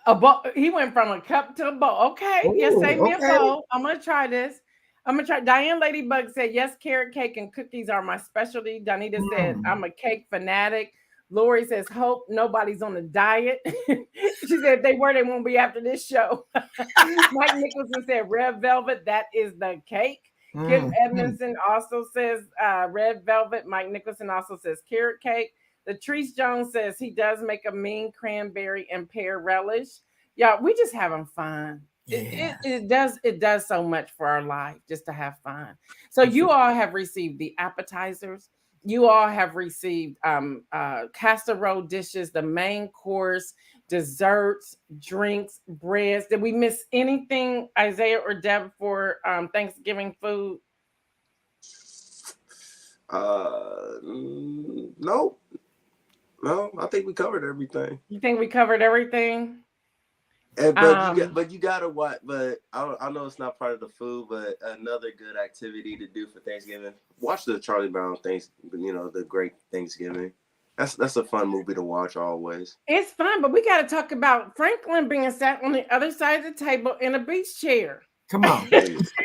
A bowl. He went from a cup to a bowl. Okay. Yes, save me a bowl. I'm gonna try this. I'm gonna try. Diane Ladybug said, yes, carrot cake and cookies are my specialty. Donita said, I'm a cake fanatic. Lori says, hope nobody's on a diet. She said, if they were, they won't be after this show. Mike Nicholson said, red velvet, that is the cake. Kim Edmondson also says red velvet. Mike Nicholson also says carrot cake. Latrice Jones says he does make a mean cranberry and pear relish. Y'all, we just having fun. Yeah. It does so much for our life just to have fun. So you all have received the appetizers. You all have received casserole dishes, the main course, desserts, drinks, breads. Did we miss anything, Isaiah or Deb, for Thanksgiving food? No, I think we covered everything. You think we covered everything? But you gotta what? But I know it's not part of the food, but another good activity to do for Thanksgiving. Watch the Charlie Brown the Great Thanksgiving. That's a fun movie to watch always. It's fun, but we got to talk about Franklin being sat on the other side of the table in a beach chair. Come on,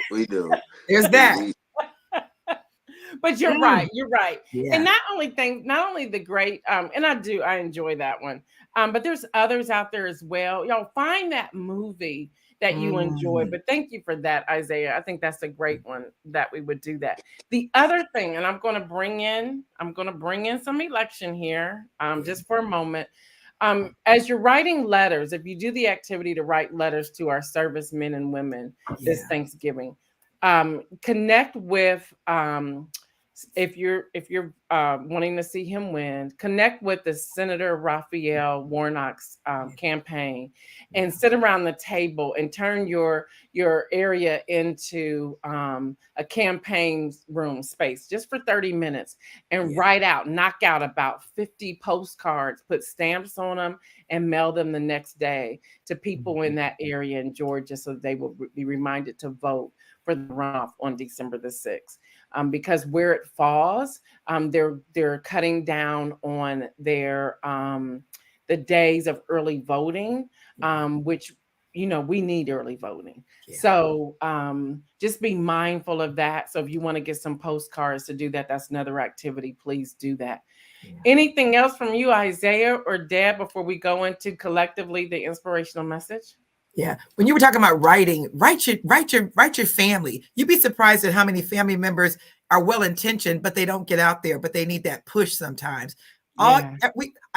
we do. There's that. But you're right. You're right. Yeah. And not only the great, and I enjoy that one. But there's others out there as well. Y'all find that movie that you enjoy. But thank you for that, Isaiah. I think that's a great one that we would do that. The other thing, and I'm going to bring in some election here, just for a moment. As you're writing letters, if you do the activity to write letters to our servicemen and women this Thanksgiving, connect with If you're wanting to see him win, connect with the Senator Raphael Warnock's campaign, and sit around the table and turn your area into a campaign room space just for 30 minutes, and knock out about 50 postcards, put stamps on them, and mail them the next day to people in that area in Georgia, so they will be reminded to vote for the runoff on December the 6th. Because where it falls, they're cutting down on their the days of early voting, which we need early voting. So just be mindful of that. So if you want to get some postcards to do that, that's another activity. Please do that. Anything else from you, Isaiah or Deb, before we go into collectively the inspirational message? Yeah. When you were talking about writing, write your family. You'd be surprised at how many family members are well-intentioned, but they don't get out there, but they need that push sometimes. I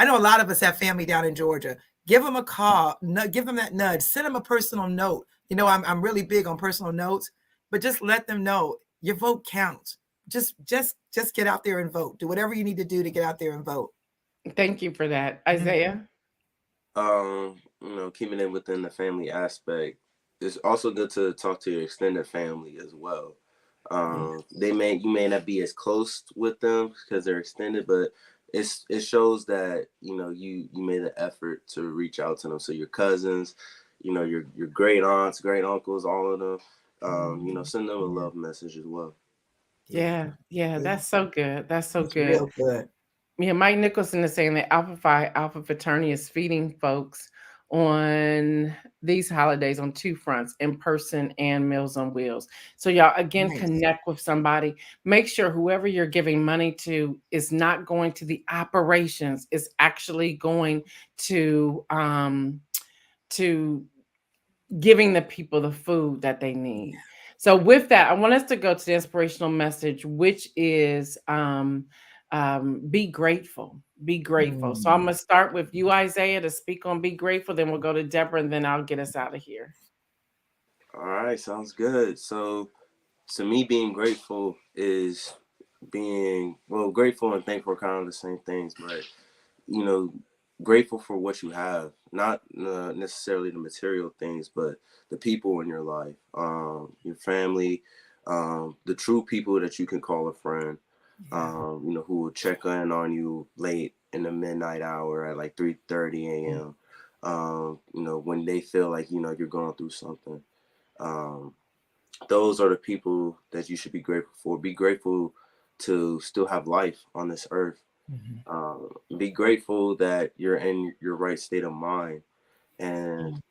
know a lot of us have family down in Georgia. Give them a call, give them that nudge, send them a personal note. I'm really big on personal notes, but just let them know your vote counts. Just get out there and vote. Do whatever you need to do to get out there and vote. Thank you for that. Isaiah? Keeping it within the family aspect, it's also good to talk to your extended family as well. You may not be as close with them because they're extended, but it shows that you made an effort to reach out to them. So your cousins, your great aunts, great uncles, all of them, send them a love message as well. Yeah, that's so good. That's so good. Real good. Yeah, Mike Nicholson is saying that Alpha Phi Alpha Fraternity is feeding folks on these holidays on two fronts, in person and Meals on Wheels. So y'all, again, connect with somebody. Make sure whoever you're giving money to is not going to the operations, is actually going to giving the people the food that they need. So with that, I want us to go to the inspirational message, which is be grateful. Be grateful. So I'm going to start with you, Isaiah, to speak on be grateful. Then we'll go to Deborah, and then I'll get us out of here. All right, sounds good. So to me, being grateful is grateful and thankful are kind of the same things, but grateful for what you have, not necessarily the material things, but the people in your life, your family, the true people that you can call a friend, who will check in on you late in the midnight hour at like 3:30 a.m. When they feel like, you're going through something. Those are the people that you should be grateful for. Be grateful to still have life on this earth. Be grateful that you're in your right state of mind, and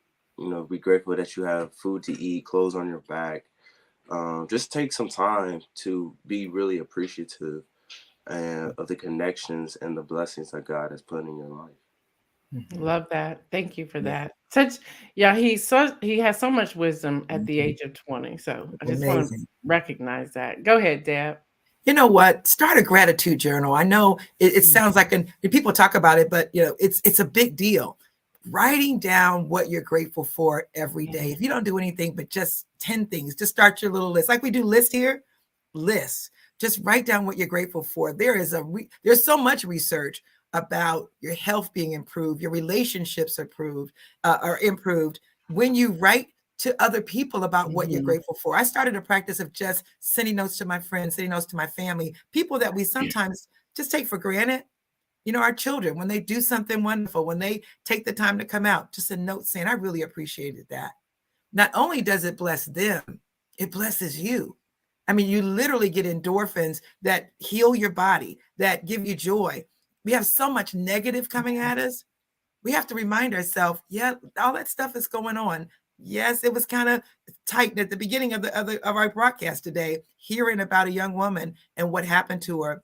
be grateful that you have food to eat, clothes on your back. Just take some time to be really appreciative of the connections and the blessings that God has put in your life. Love that. Thank you for that. He has so much wisdom at the age of 20. So I just want to recognize that. Go ahead, Deb. You know what? Start a gratitude journal. I know it sounds like, and people talk about it, but it's a big deal. Writing down what you're grateful for every day. If you don't do anything but just 10 things, just start your little list. Like we do list here, lists. Just write down what you're grateful for. There's so much research about your health being improved, your relationships are improved when you write to other people about what you're grateful for. I started a practice of just sending notes to my friends, sending notes to my family, people that we sometimes just take for granted. Our children, when they do something wonderful, when they take the time to come out, just a note saying, I really appreciated that. Not only does it bless them, it blesses you. I mean, you literally get endorphins that heal your body, that give you joy. We have so much negative coming at us. We have to remind ourselves, all that stuff is going on. Yes, it was kind of tight at the beginning of our broadcast today, hearing about a young woman and what happened to her.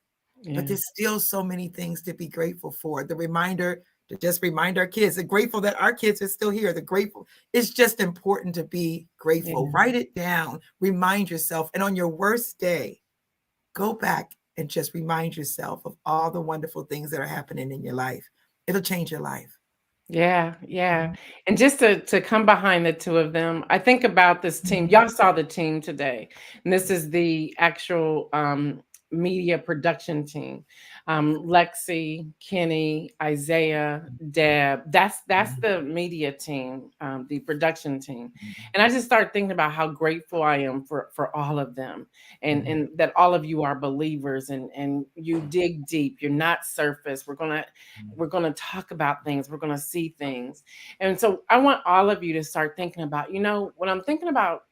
But there's still so many things to be grateful for. The reminder to just remind our kids, the grateful that our kids are still here. The grateful, it's just important to be grateful. Write it down, remind yourself. And on your worst day, go back and just remind yourself of all the wonderful things that are happening in your life. It'll change your life. Yeah. And just to come behind the two of them, I think about this team. Y'all saw the team today. And this is the actual media production team. Lexi, Kenny, Isaiah, Deb. That's the media team, the production team. And I just started thinking about how grateful I am for all of them, and that all of you are believers, and you dig deep. You're not surface. We're gonna talk about things. We're gonna see things, and so I want all of you to start thinking about. When I'm thinking about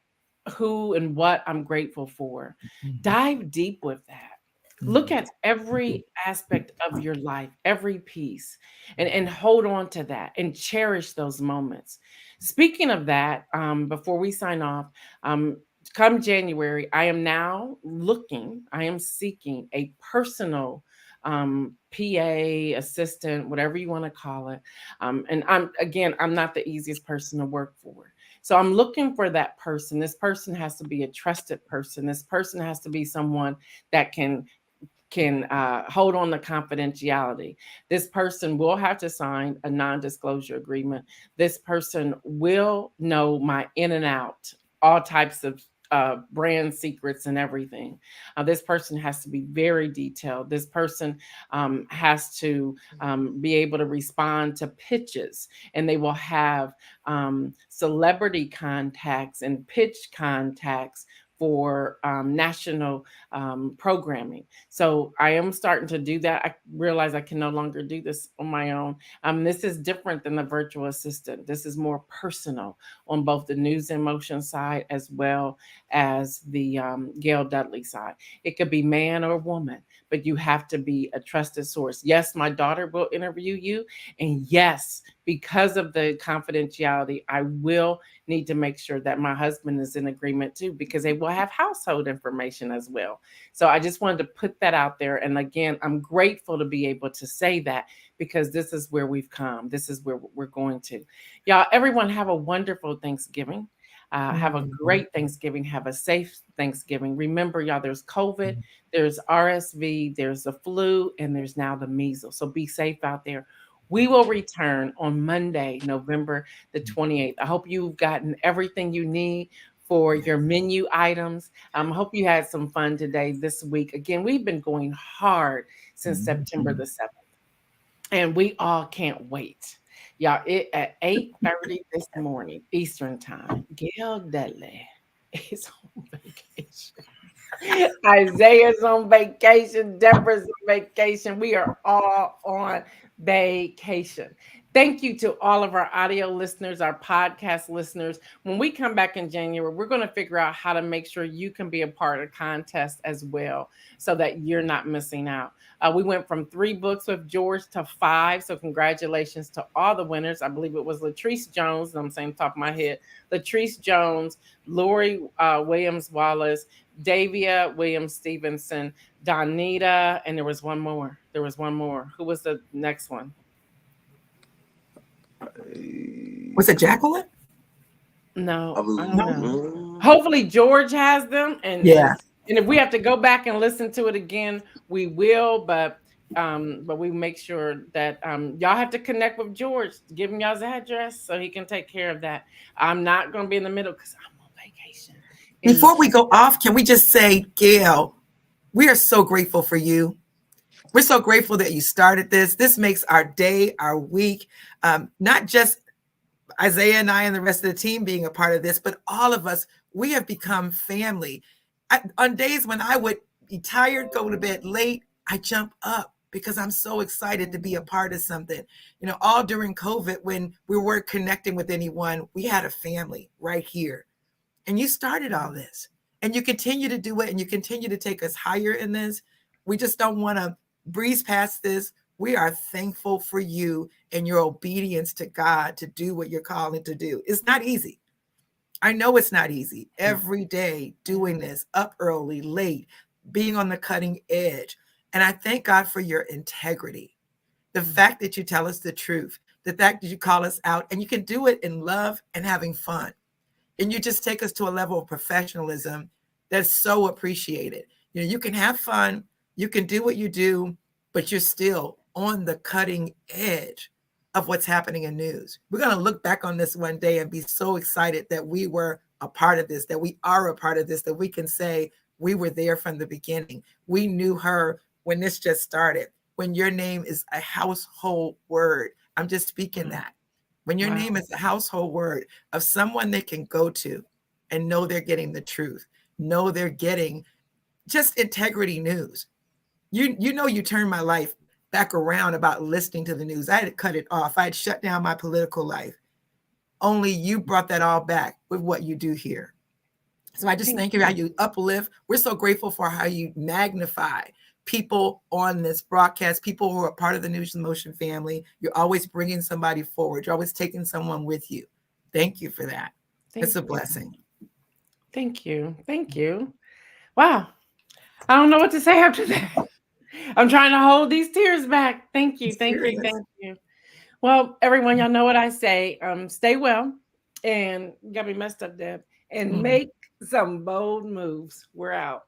who and what I'm grateful for, dive deep with that. Look at every aspect of your life, every piece, and hold on to that and cherish those moments. Speaking of that, before we sign off, come January, I am seeking a personal PA, assistant, whatever you want to call it. And I'm not the easiest person to work for. So I'm looking for that person. This person has to be a trusted person. This person has to be someone that can hold on to confidentiality. This person will have to sign a non-disclosure agreement. This person will know my in and out, all types of brand secrets and everything. This person has to be very detailed. This person has to be able to respond to pitches, and they will have celebrity contacts and pitch contacts for national programming. So I am starting to do that. I realize I can no longer do this on my own. This is different than the virtual assistant. This is more personal on both the NewsInMotion side as well as the Gail Dudley side. It could be man or woman, but you have to be a trusted source. Yes, my daughter will interview you. And yes, because of the confidentiality, I will need to make sure that my husband is in agreement too, because they will have household information as well. So I just wanted to put that out there. And again, I'm grateful to be able to say that, because this is where we've come. This is where we're going to. Y'all, everyone have a wonderful Thanksgiving. Have a great Thanksgiving. Have a safe Thanksgiving. Remember, y'all, there's COVID, there's RSV, there's the flu, and there's now the measles. So be safe out there. We will return on Monday, November the 28th. I hope you've gotten everything you need for your menu items. I hope you had some fun today, this week. Again, we've been going hard since September the 7th, and we all can't wait. Y'all, at 8:30 this morning, Eastern time, Gail Dudley is on vacation. Isaiah's on vacation. Deborah's on vacation. We are all on vacation. Thank you to all of our audio listeners, our podcast listeners. When we come back in January, we're going to figure out how to make sure you can be a part of the contest as well, so that you're not missing out. We went from 3 books with George to 5. So congratulations to all the winners. I believe it was Latrice Jones. I'm saying top of my head. Latrice Jones, Lori Williams Wallace, Davia Williams Stevenson, Donita, and there was one more. Who was the next one? Was it Jacqueline? No, I I believe. don't know. Hopefully George has them, and if we have to go back and listen to it again, we will. But we make sure that y'all have to connect with George, give him y'all's address so he can take care of that. I'm not going to be in the middle because I'm on vacation. Before we go off, can we just say, Gail, we are so grateful for you. We're so grateful that you started this. This makes our day, our week, not just Isaiah and I and the rest of the team being a part of this, but all of us, we have become family. On days when I would be tired, go to bed late, I jump up because I'm so excited to be a part of something. All during COVID, when we weren't connecting with anyone, we had a family right here. And you started all this, and you continue to do it, and you continue to take us higher in this. We just don't want to breeze past this. We are thankful for you and your obedience to God to do what you're calling to do. It's not easy. I know it's not easy. Every day doing this, up early, late, being on the cutting edge. And I thank God for your integrity. The fact that you tell us the truth, the fact that you call us out, and you can do it in love and having fun. And you just take us to a level of professionalism that's so appreciated. You can have fun, you can do what you do, but you're still on the cutting edge of what's happening in news. We're going to look back on this one day and be so excited that we were a part of this, that we are a part of this, that we can say We were there from the beginning. We knew her when this just started. When your name is a household word, I'm just speaking that. When your name is a household word of someone they can go to and know they're getting the truth, know they're getting just integrity news. You know, you turned my life back around about listening to the news. I had to cut it off. I had shut down my political life. Only you brought that all back with what you do here. So I just thank you how you uplift. We're so grateful for how you magnify people on this broadcast, people who are part of the NewsInMotion family. You're always bringing somebody forward. You're always taking someone with you. Thank you for that. It's a blessing. Thank you. Thank you. Wow. I don't know what to say after that. I'm trying to hold these tears back. Thank you. Thank you. Thank you. Well, everyone, y'all know what I say. Stay well, and got me messed up, Deb, and make some bold moves. We're out.